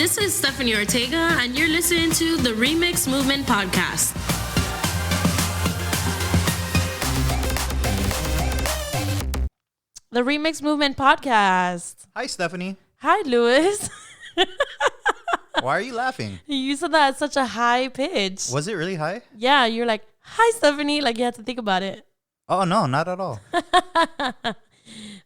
this is Stephanie Ortega, and you're listening to the Remix Movement Podcast. The Remix Movement Podcast. Hi, Stephanie. Hi, Louis. Why are you laughing? You said that at such a high pitch. Was it really high? Yeah, you're like, hi, Stephanie. Like, you had to think about it. Oh, no, not at all.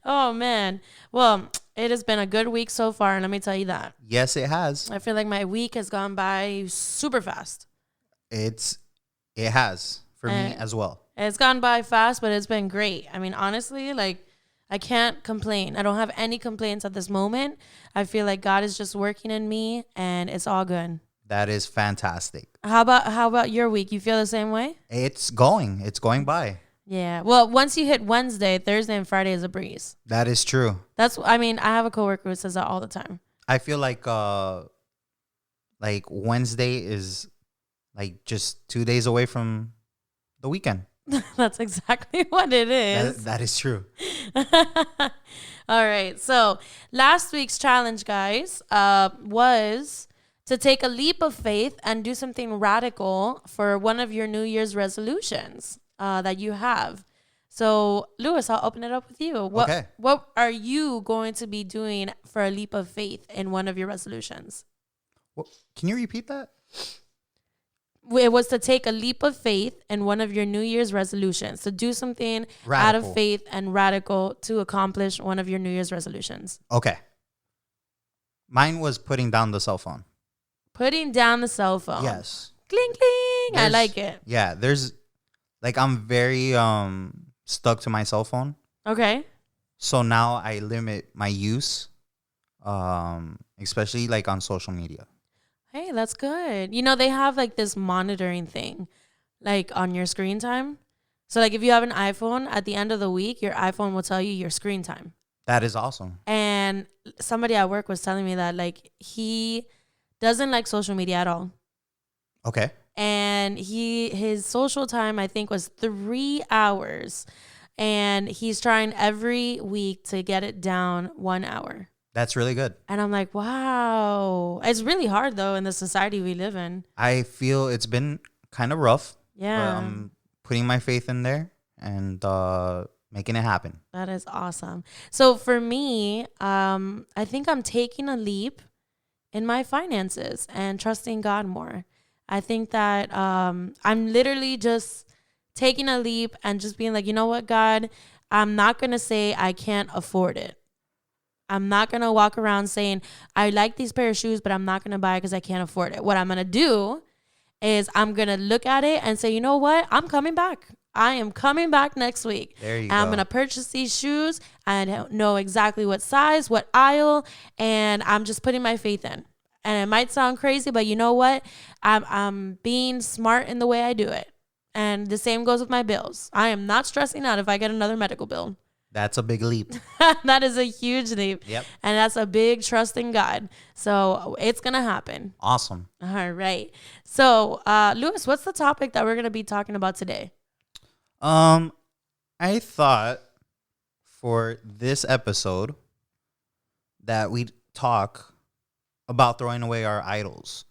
Oh, man. Well, it has been a good week so far, and let me tell you that. Yes, it has. I feel like my week has gone by super fast. It has for me as well. It's gone by fast, but it's been great. I mean, honestly, like, I can't complain. I don't have any complaints at this moment. I feel like God is just working in me, and it's all good. That is fantastic. How about your week? You feel the same way? It's going by. Yeah. Well, once you hit Wednesday, Thursday and Friday is a breeze. That is true. I have a coworker who says that all the time. I feel like Wednesday is like just 2 days away from the weekend. That's exactly what it is. That is true. All right. So last week's challenge, guys, was to take a leap of faith and do something radical for one of your New Year's resolutions that you have. So, Louis, I'll open it up with you. What are you going to be doing for a leap of faith in one of your resolutions? Can you repeat that? It was to take a leap of faith in one of your New Year's resolutions, to do something out of faith and radical to accomplish one of your New Year's resolutions. Okay. Mine was putting down the cell phone. Putting down the cell phone. Yes. Cling, cling. I like it. Yeah, I'm very stuck to my cell phone. Okay. So now I limit my use, especially like on social media. Hey, that's good. You know, they have like this monitoring thing like on your screen time. So like if you have an iPhone, at the end of the week, your iPhone will tell you your screen time. That is awesome. And somebody at work was telling me that like he doesn't like social media at all. Okay. And his social time, I think, was 3 hours. And he's trying every week to get it down 1 hour. That's really good. And I'm like, wow. It's really hard, though, in the society we live in. I feel it's been kind of rough. Yeah. But I'm putting my faith in there and making it happen. That is awesome. So for me, I think I'm taking a leap in my finances and trusting God more. I think that I'm literally just taking a leap and just being like, you know what, God, I'm not going to say I can't afford it. I'm not going to walk around saying, I like these pair of shoes, but I'm not going to buy it because I can't afford it. What I'm going to do is I'm going to look at it and say, you know what? I'm coming back. I am coming back next week. There you go. I'm going to purchase these shoes. I don't know exactly what size, what aisle, and I'm just putting my faith in. And it might sound crazy, but you know what? I'm being smart in the way I do it. And the same goes with my bills. I am not stressing out if I get another medical bill. That's a big leap. That is a huge leap. Yep. And that's a big trust in God. So it's going to happen. Awesome. All right. So, Louis, what's the topic that we're going to be talking about today? I thought for this episode that we'd talk about throwing away our idols.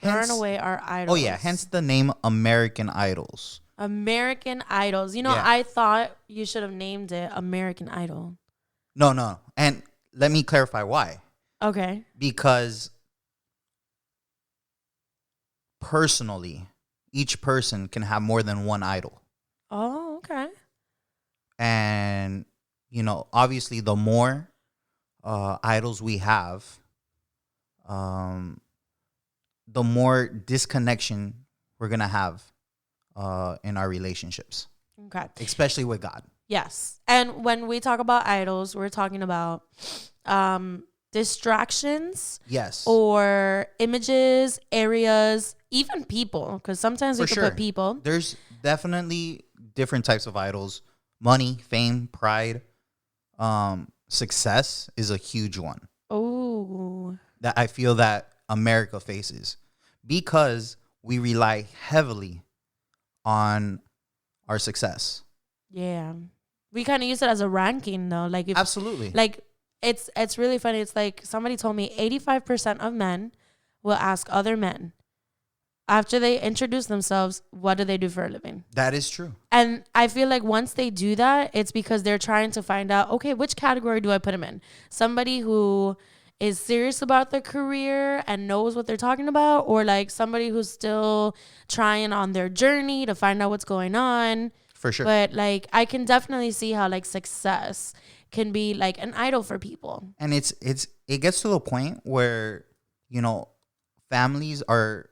Throwing away our idols. Oh, yeah. Hence the name American Idols. American Idols. You know, Yeah. I thought you should have named it American Idol. No. And let me clarify why. Okay. Because personally, each person can have more than one idol. Oh, okay. And, obviously the more idols we have, the more disconnection we're going to have in our relationships. Okay. Especially with God. Yes. And when we talk about idols, we're talking about distractions. Yes. Or images, areas, even people. Because sometimes we For can sure. put people. There's definitely different types of idols. Money, fame, pride, success is a huge one. Oh. That I feel that America faces because we rely heavily on our success. Yeah. We kind of use it as a ranking, though. Like if, Absolutely. like it's really funny. It's like somebody told me 85% of men will ask other men after they introduce themselves, what do they do for a living? That is true. And I feel like once they do that, it's because they're trying to find out, okay, which category do I put them in? Somebody who is serious about their career and knows what they're talking about, or like somebody who's still trying on their journey to find out what's going on. For sure. But like I can definitely see how like success can be like an idol for people. And it gets to a point where, you know, families are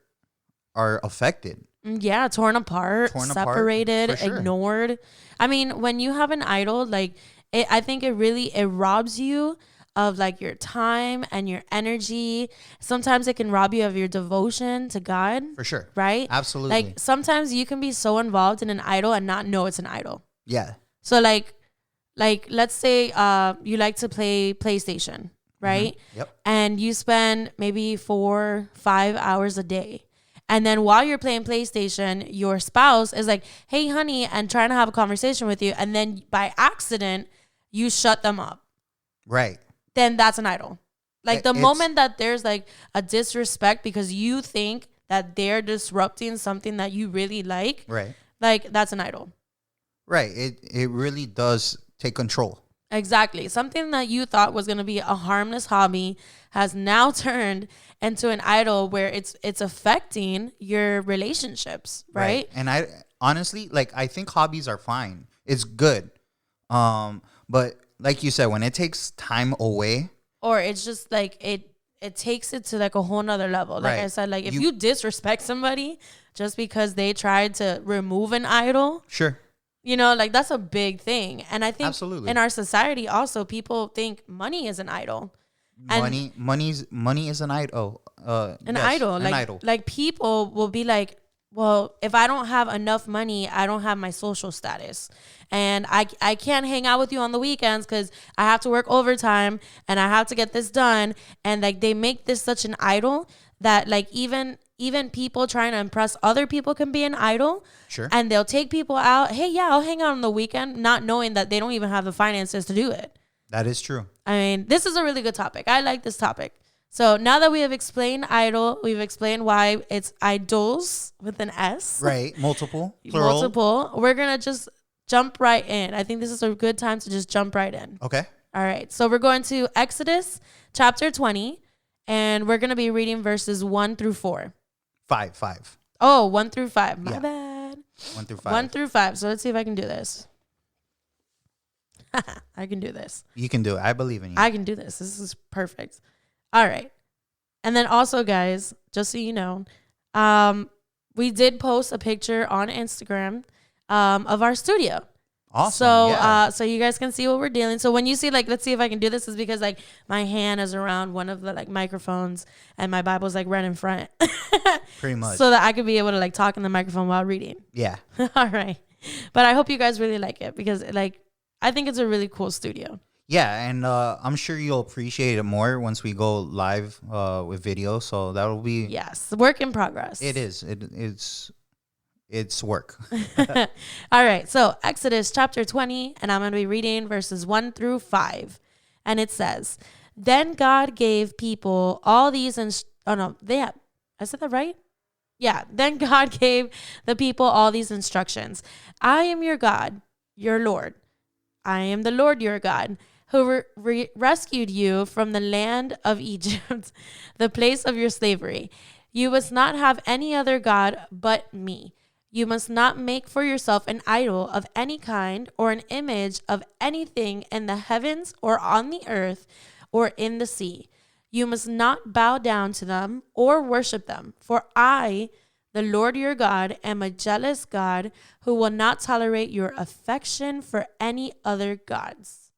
affected. Yeah, torn apart, separated, for sure. ignored. I mean, when you have an idol, like I think it robs you of like your time and your energy. Sometimes it can rob you of your devotion to God. For sure. Right? Absolutely. Like sometimes you can be so involved in an idol and not know it's an idol. Yeah. So like let's say you like to play PlayStation, right? Mm-hmm. Yep. And you spend maybe 4-5 hours a day. And then while you're playing PlayStation, your spouse is like, hey, honey, and trying to have a conversation with you. And then by accident, you shut them up. Right. Then that's an idol. Like the It's- moment that there's like a disrespect because you think that they're disrupting something that you really like, Right. like that's an idol. Right. It really does take control. Exactly. Something that you thought was going to be a harmless hobby has now turned into an idol where it's affecting your relationships, right? And I honestly, like, I think hobbies are fine. It's good. But like you said, when it takes time away, Or it's just like it takes it to like a whole nother level. Like Right. I said, like if you disrespect somebody just because they tried to remove an idol, sure. you know, like that's a big thing. And I think Absolutely. in our society also people think money is an idol. And Money is an idol. An Yes, idol. An Like idol. like people will be like, well, if I don't have enough money, I don't have my social status. And I can't hang out with you on the weekends because I have to work overtime and I have to get this done. And like they make this such an idol that like even people trying to impress other people can be an idol. Sure. And they'll take people out. Hey, yeah, I'll hang out on the weekend, not knowing that they don't even have the finances to do it. That is true. I mean, this is a really good topic. I like this topic. So now that we have explained idol, we've explained why it's idols with an S. Right. Multiple. Plural. Multiple. We're going to just jump right in. I think this is a good time to just jump right in. Okay. All right. So we're going to Exodus chapter 20, and we're going to be reading verses 1 through 4. 5. Oh, 1 through 5. My Yeah. bad. 1 through 5. 1 through 5. So let's see if I can do this. I can do this. You can do it. I believe in you. I can do this. This is perfect. All right. And then also, guys, just so you know, we did post a picture on Instagram of our studio. Awesome. So yeah. so you guys can see what we're dealing. So when you see like, let's see if I can do this, is because like my hand is around one of the like microphones and my Bible's like right in front. Pretty much. So that I could be able to like talk in the microphone while reading. Yeah. All right. But I hope you guys really like it because like I think it's a really cool studio. Yeah, and I'm sure you'll appreciate it more once we go live with video. So that'll be. Yes, work in progress. It is. It's work. All right. So Exodus chapter 20, and I'm going to be reading verses 1 through 5. And it says, then God gave people all these. I said that right? Yeah. Then God gave the people all these instructions. I am your God, your Lord. I am the Lord your God, who rescued you from the land of Egypt, the place of your slavery. You must not have any other God but me. You must not make for yourself an idol of any kind or an image of anything in the heavens or on the earth or in the sea. You must not bow down to them or worship them, for I, the Lord your God, am a jealous God who will not tolerate your affection for any other gods.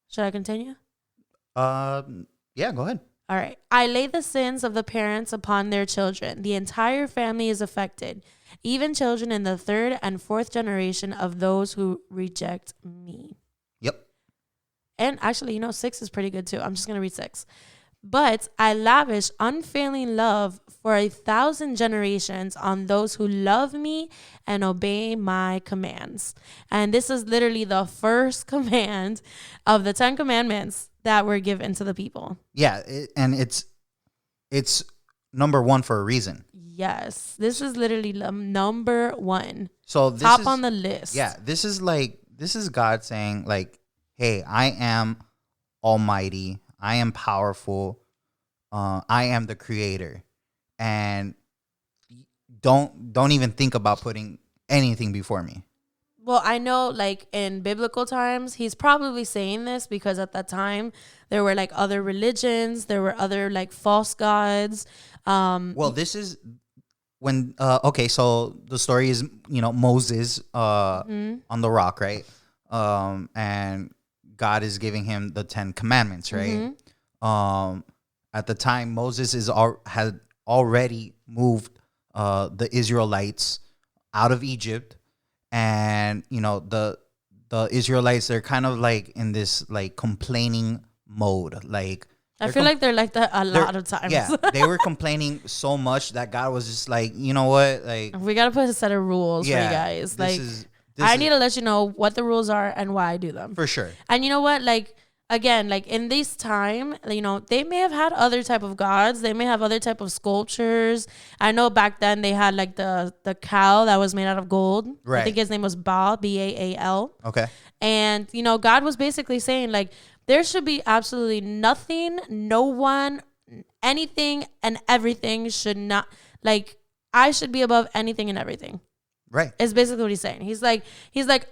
Should I continue? Yeah, go ahead. All right. I lay the sins of the parents upon their children. The entire family is affected, even children in the 3rd and 4th generation of those who reject me. Yep. And actually, 6 is pretty good too. I'm just going to read 6. But I lavish unfailing love for 1,000 generations on those who love me and obey my commands. And this is literally the first command of the 10 commandments that were given to the people. Yeah, and it's number one for a reason. Yes, this is literally number one. So this top is, on the list. Yeah, this is God saying like, hey, I am almighty. I am powerful. I am the creator, and don't even think about putting anything before me. Well, I know, like, in biblical times, he's probably saying this because at that time there were like other religions, there were other like false gods. Well, this is when okay, so the story is, Moses on the rock, right? And God is giving him the 10 commandments, right? At the time, Moses had already moved the Israelites out of Egypt, and the Israelites, they're kind of like in this like complaining mode. Like I feel like they're like that a lot of times. Yeah, they were complaining so much that God was just like, you know what, like we gotta put a set of rules for you guys. Like I need to let you know what the rules are and why I do them. For sure. And you know what, like. Again, like in this time, they may have had other type of gods. They may have other type of sculptures. I know back then they had like the cow that was made out of gold. Right. I think his name was Baal, Baal. Okay. And, God was basically saying like, there should be absolutely nothing, no one, anything and everything should not, like, I should be above anything and everything. Right. It's basically what he's saying. He's like,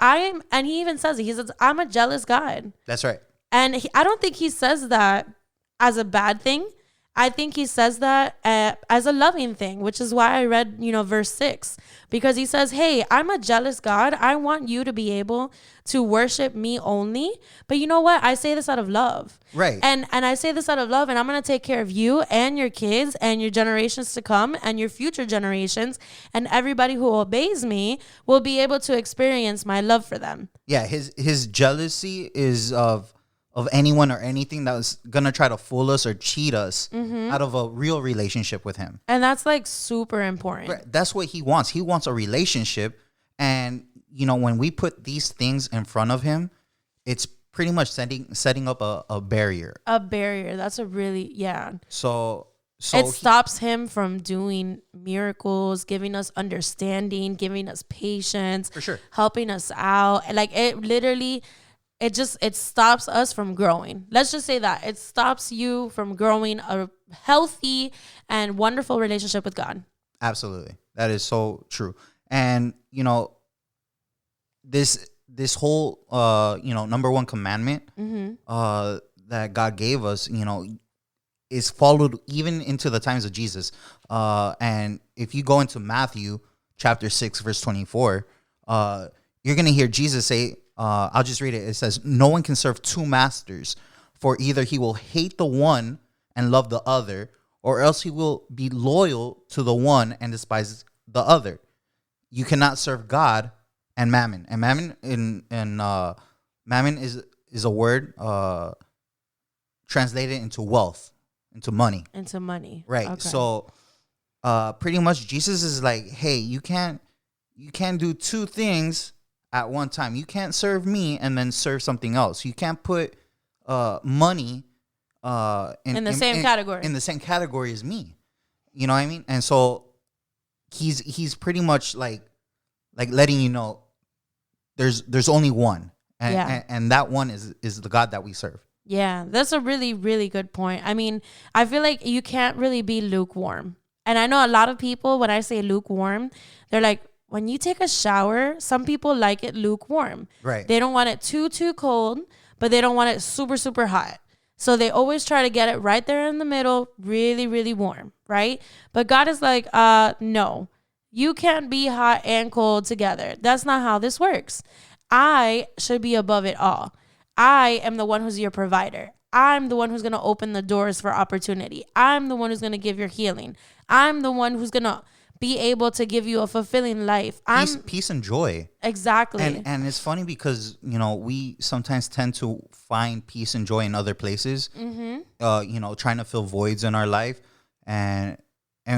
and he even says it. He says, I'm a jealous God. That's right. And I don't think he says that as a bad thing. I think he says that as a loving thing, which is why I read, verse 6, because he says, hey, I'm a jealous God. I want you to be able to worship me only. But you know what? I say this out of love. Right. And I say this out of love, and I'm going to take care of you and your kids and your generations to come and your future generations. And everybody who obeys me will be able to experience my love for them. Yeah. His jealousy is of anyone or anything that was gonna try to fool us or cheat us out of a real relationship with him. And that's like super important. That's what he wants. He wants a relationship. And, when we put these things in front of him, it's pretty much setting up a barrier. A barrier. That's a really, yeah. So it stops him from doing miracles, giving us understanding, giving us patience, for sure, helping us out. Like it literally... It stops us from growing. Let's just say that. It stops you from growing a healthy and wonderful relationship with God. Absolutely. That is so true. And, this whole, number one commandment that God gave us, is followed even into the times of Jesus. And if you go into Matthew chapter 6, verse 24, you're going to hear Jesus say, I'll just read it. It says, no one can serve two masters, for either he will hate the one and love the other, or else he will be loyal to the one and despise the other. You cannot serve God and mammon. And mammon mammon is a word translated into wealth, into money. Into money. Right. Okay. So pretty much Jesus is like, hey, you can't do two things at one time. You can't serve me and then serve something else. You can't put money in the same category. In the same category as me. You know what I mean? And so he's pretty much like letting you know there's only one. And that one is the God that we serve. Yeah, that's a really, really good point. I mean, I feel like you can't really be lukewarm. And I know a lot of people, when I say lukewarm, they're like, when you take a shower, some people like it lukewarm. Right. They don't want it too cold, but they don't want it super, super hot. So they always try to get it right there in the middle, really, really warm, right? But God is like, no, you can't be hot and cold together. That's not how this works. I should be above it all. I am the one who's your provider. I'm the one who's going to open the doors for opportunity. I'm the one who's going to give your healing. I'm the one who's going to be able to give you a fulfilling life. Peace and joy. Exactly. And it's funny because, we sometimes tend to find peace and joy in other places. trying to fill voids in our life, and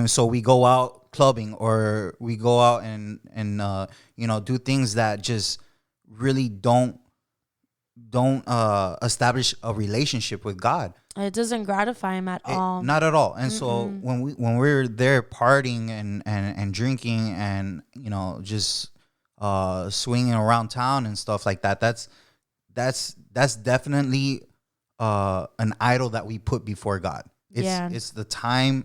so we go out clubbing, or we go out and do things that just really don't establish a relationship with God. It doesn't gratify him at all. Not at all. And so when we're there partying and drinking and just swinging around town and stuff like that, that's definitely an idol that we put before God. It's the time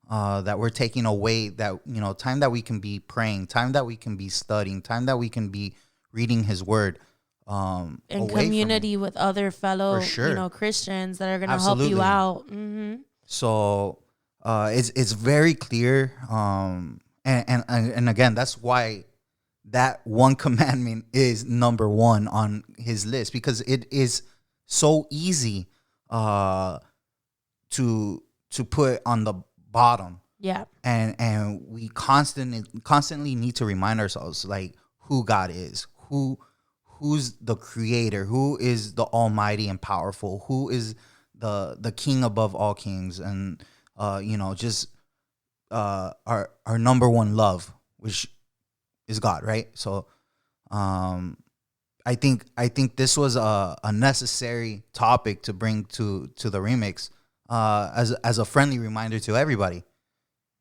that we're taking away, that time that we can be praying, time that we can be studying, time that we can be reading His Word. In community with other fellow, Christians that are going to help you out. Mm-hmm. So it's very clear, and again, that's why that one commandment is number one on His list, because it is so easy to put on the bottom. Yeah, and we constantly need to remind ourselves, like, who God is, who's the creator, who is the almighty and powerful, who is the king above all kings, and just our number one love, which is God, right? So I think this was a necessary topic to bring to the remix, as a friendly reminder to everybody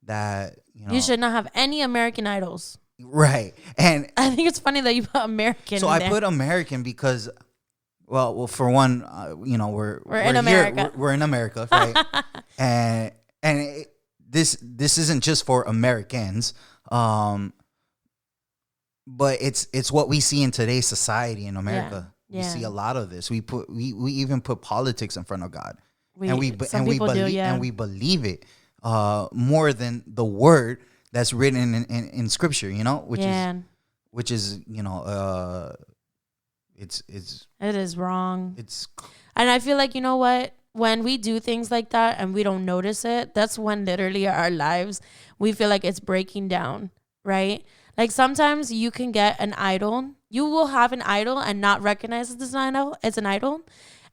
that you should not have any American idols. Right. And I think it's funny that you put American. So I put American because, well, for one, we're in America. We're in America, right? This isn't just for Americans, but it's what we see in today's society in America. Yeah. We see a lot of this. We even put politics in front of God, and we believe it more than the word that's written in scripture, which is it is wrong. And I feel like, what, when we do things like that and we don't notice it, that's when literally our lives, we feel like it's breaking down, right? Like sometimes you can get an idol, you will have an idol and not recognize it's an idol.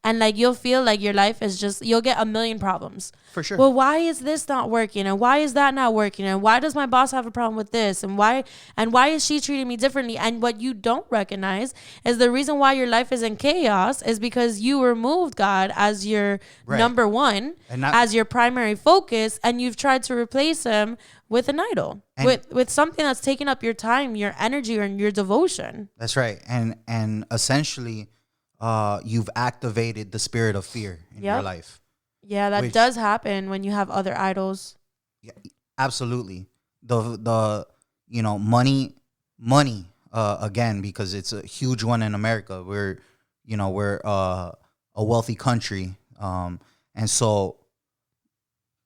And like you'll feel like your life is just, you'll get a million problems. For sure. Well, why is this not working? And why is that not working? And why does my boss have a problem with this? And why is she treating me differently? And what you don't recognize is the reason why your life is in chaos is because you removed God as your number one, as your primary focus, and you've tried to replace Him with an idol, with something that's taking up your time, your energy, and your devotion. That's right. And essentially, you've activated the spirit of fear in your life. Yeah, that does happen when you have other idols. Yeah, absolutely. The money again, because it's a huge one in America. We're a wealthy country, and so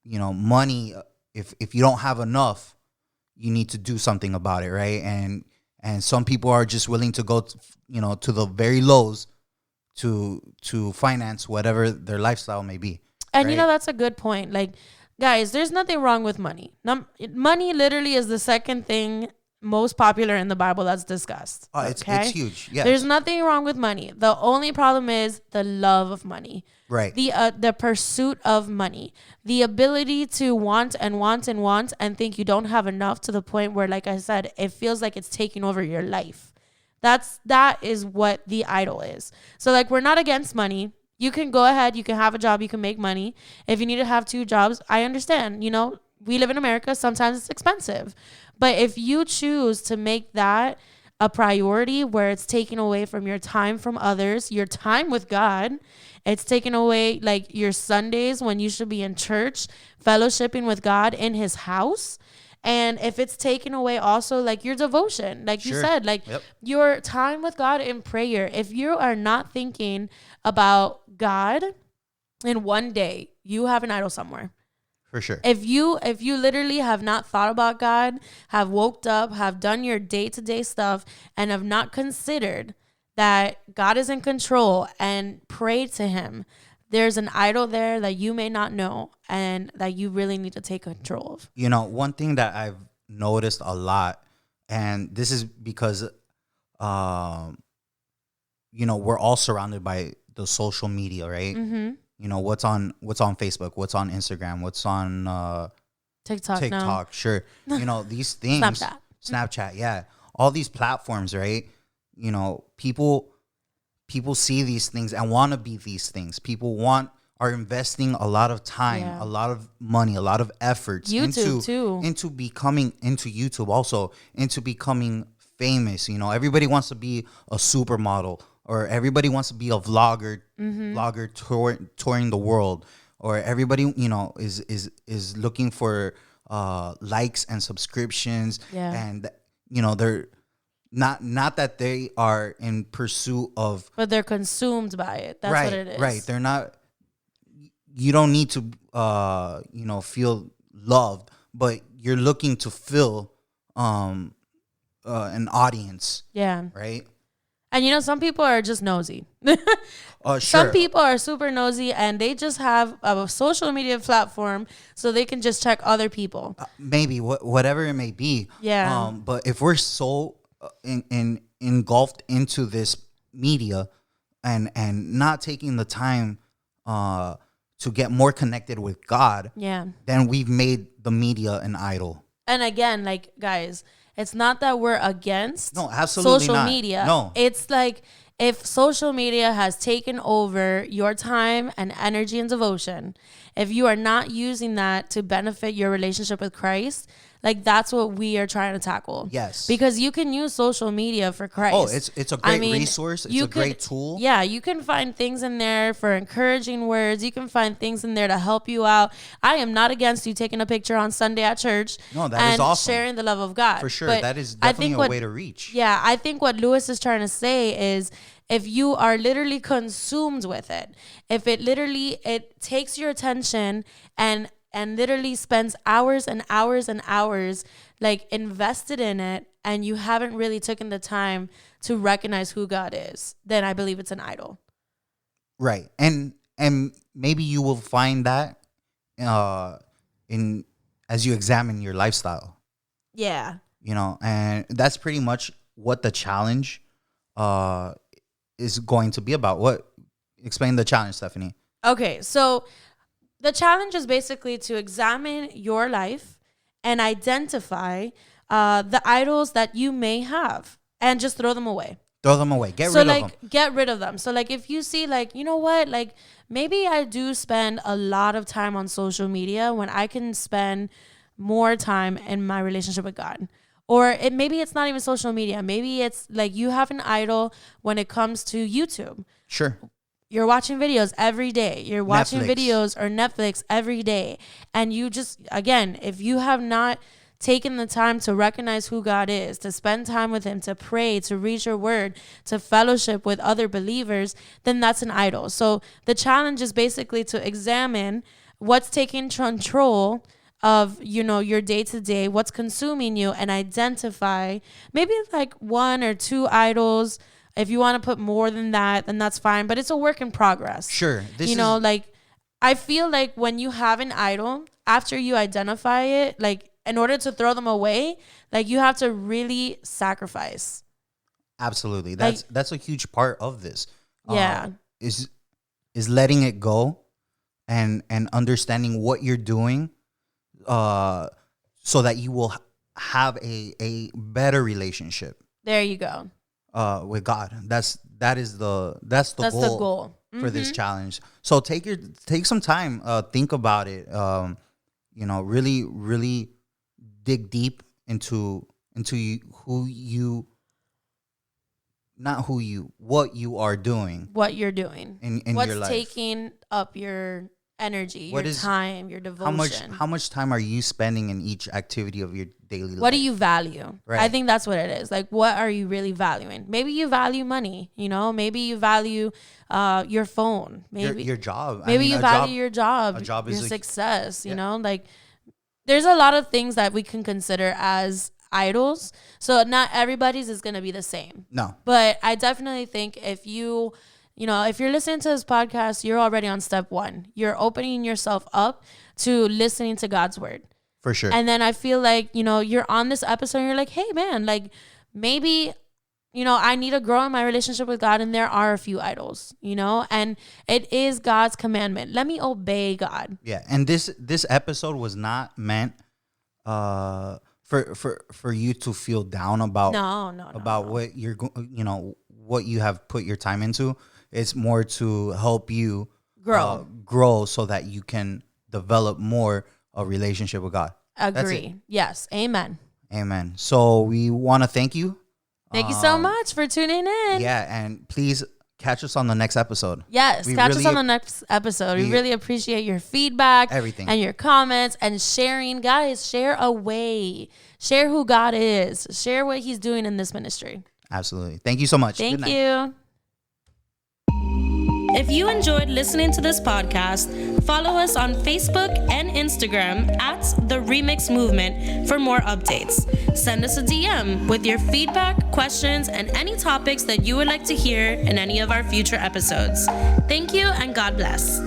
money. If you don't have enough, you need to do something about it, right? And some people are just willing to go to the very lows to finance whatever their lifestyle may be. And right? That's a good point. Like, guys, there's nothing wrong with money. Money literally is the second thing most popular in the Bible that's discussed. It's huge. Yeah. There's nothing wrong with money. The only problem is the love of money. Right. The pursuit of money. The ability to want and want and want and think you don't have enough, to the point where, like I said, it feels like it's taking over your life. That is what the idol is. So like, we're not against money. You can go ahead, you can have a job, you can make money. If you need to have 2 jobs, I understand. We live in America, sometimes it's expensive. But if you choose to make that a priority, where it's taking away from your time from others, your time with God, it's taking away like your Sundays when you should be in church, fellowshipping with God in His house. And if it's taken away also like your devotion, like you said, like your time with God in prayer, if you are not thinking about God in one day, you have an idol somewhere. For sure. If you literally have not thought about God, have woke up, have done your day-to-day stuff, and have not considered that God is in control and prayed to Him, there's an idol there that you may not know and that you really need to take control of. One thing that I've noticed a lot, and this is because, we're all surrounded by the social media, right? Mm-hmm. You know, what's on Facebook, what's on Instagram, what's on TikTok. TikTok, sure. You know, these things. Snapchat, yeah. All these platforms, right? You know, people see these things and want to be these things. People are investing a lot of time, a lot of money, a lot of efforts into YouTube also, into becoming famous. You know, everybody wants to be a supermodel, or everybody wants to be a vlogger, touring the world, or everybody, you know, is looking for likes and subscriptions, and you know, they're not that they are in pursuit of, but they're consumed by it. That's what it is. Right. They're not. You don't need to, you know, feel loved, but you're looking to fill an audience. Yeah. Right. And you know, some people are just nosy. Sure. Some people are super nosy, and they just have a social media platform so they can just check other people. Maybe whatever it may be. Yeah. But if we're so engulfed into this media and not taking the time to get more connected with God, then we've made the media an idol. And again, like, guys, it's not that we're against social media. No. It's like, if social media has taken over your time and energy and devotion, if you are not using that to benefit your relationship with Christ, like, that's what we are trying to tackle. Yes. Because you can use social media for Christ. Oh, it's a great resource. It's a great tool. Yeah, you can find things in there for encouraging words. You can find things in there to help you out. I am not against you taking a picture on Sunday at church. No, that is awesome. Sharing the love of God. For sure. But that is definitely a way to reach. Yeah, I think what Lewis is trying to say is, if you are literally consumed with it, if it takes your attention and literally spends hours and hours and hours, like, invested in it, and you haven't really taken the time to recognize who God is, then I believe it's an idol. Right. And maybe you will find that in as you examine your lifestyle. Yeah. You know, and that's pretty much what the challenge is going to be about. Explain the challenge, Stephanie. Okay, so the challenge is basically to examine your life and identify the idols that you may have, and just throw them away. Throw them away. Get rid of them. Get rid of them. So, like, if you see, like, you know what, like, maybe I do spend a lot of time on social media when I can spend more time in my relationship with God. Or maybe it's not even social media. Maybe it's like you have an idol when it comes to YouTube. Sure. You're watching videos every day. You're watching videos or Netflix every day. And you just, again, if you have not taken the time to recognize who God is, to spend time with him, to pray, to read your word, to fellowship with other believers, then that's an idol. So the challenge is basically to examine what's taking control of, you know, your day to day, what's consuming you, and identify maybe like one or two idols. If you want to put more than that, then that's fine. But it's a work in progress. Sure. Like, I feel like when you have an idol, after you identify it, like, in order to throw them away, like, you have to really sacrifice. Absolutely. That's a huge part of this. Yeah. Is letting it go and understanding what you're doing so that you will have a better relationship. There you go. With God. That's the goal for this challenge. So take some time, think about it. You know, really, really dig deep into what you are doing. What you're doing. In what's your life. Taking up your energy, time, your devotion. How much time are you spending in each activity of your daily life? What do you value? Right. I think that's what it is. Like, what are you really valuing? Maybe you value money, you know, maybe you value your phone, maybe your job. Maybe you value your job, your success, you know, like, there's a lot of things that we can consider as idols. So not everybody's is going to be the same. No. But I definitely think if you're listening to this podcast, you're already on step one. You're opening yourself up to listening to God's word. For sure. And then I feel like, you know, you're on this episode and you're like, hey, man, like, maybe I need to grow in my relationship with God, and there are a few idols, and it is God's commandment. Let me obey God. Yeah, and this episode was not meant for you to feel down about what you're what you have put your time into. It's more to help you grow so that you can develop more a relationship with God. Agree. Yes. Amen. Amen. So we want to thank you. Thank you so much for tuning in. Yeah, and please catch us on the next episode. Yes, catch us on the next episode. We really appreciate your feedback, everything, and your comments and sharing. Guys, share away. Share who God is. Share what He's doing in this ministry. Absolutely. Thank you so much. Thank you. If you enjoyed listening to this podcast, follow us on Facebook and Instagram at The Remix Movement for more updates. Send us a DM with your feedback, questions, and any topics that you would like to hear in any of our future episodes. Thank you and God bless.